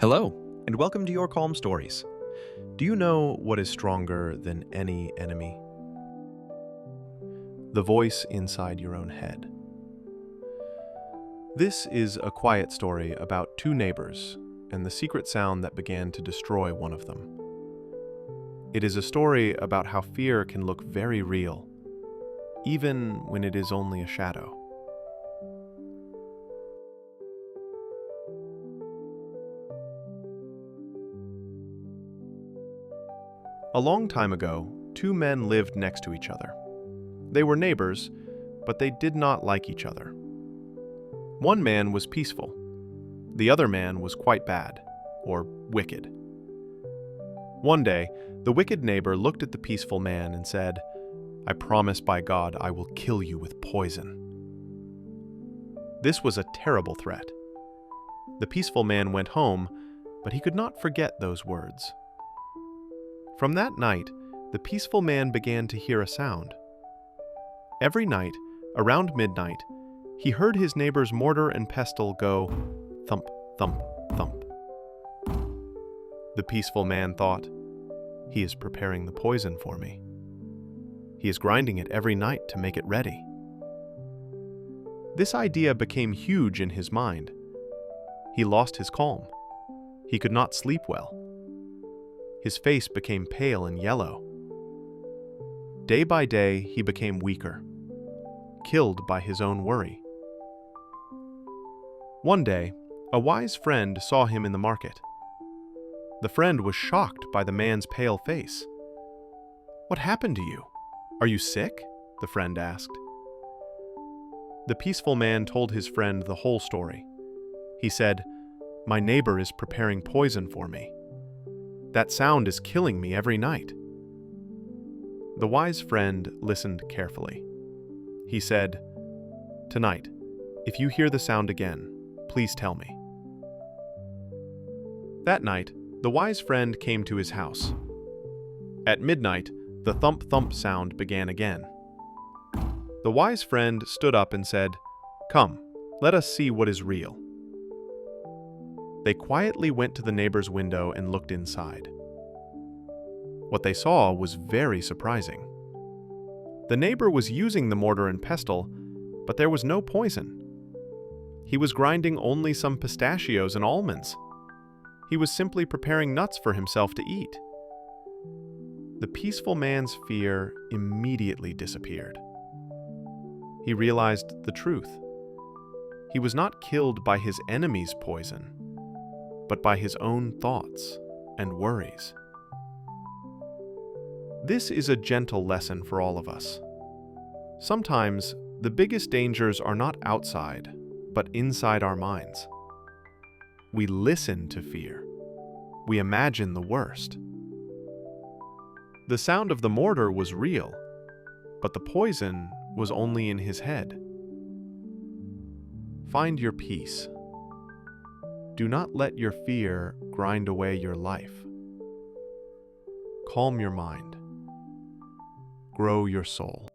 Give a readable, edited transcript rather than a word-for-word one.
Hello, and welcome to Your Calm Stories. Do you know what is stronger than any enemy? The voice inside your own head. This is a quiet story about two neighbors and the secret sound that began to destroy one of them. It is a story about how fear can look very real, even when it is only a shadow. A long time ago, two men lived next to each other. They were neighbors, but they did not like each other. One man was peaceful. The other man was quite bad, or wicked. One day, the wicked neighbor looked at the peaceful man and said, "I promise by God I will kill you with poison." This was a terrible threat. The peaceful man went home, but he could not forget those words. From that night, the peaceful man began to hear a sound. Every night, around midnight, he heard his neighbor's mortar and pestle go thump, thump, thump. The peaceful man thought, "He is preparing the poison for me. He is grinding it every night to make it ready." This idea became huge in his mind. He lost his calm. He could not sleep well. His face became pale and yellow. Day by day, he became weaker, killed by his own worry. One day, a wise friend saw him in the market. The friend was shocked by the man's pale face. "What happened to you? Are you sick?" the friend asked. The peaceful man told his friend the whole story. He said, "My neighbor is preparing poison for me. That sound is killing me every night." The wise friend listened carefully. He said, "Tonight, if you hear the sound again, please tell me." That night, the wise friend came to his house. At midnight, the thump-thump sound began again. The wise friend stood up and said, "Come, let us see what is real." They quietly went to the neighbor's window and looked inside. What they saw was very surprising. The neighbor was using the mortar and pestle, but there was no poison. He was grinding only some pistachios and almonds. He was simply preparing nuts for himself to eat. The peaceful man's fear immediately disappeared. He realized the truth. He was not killed by his enemy's poison, but by his own thoughts and worries. This is a gentle lesson for all of us. Sometimes, the biggest dangers are not outside, but inside our minds. We listen to fear. We imagine the worst. The sound of the mortar was real, but the poison was only in his head. Find your peace. Do not let your fear grind away your life. Calm your mind. Grow your soul.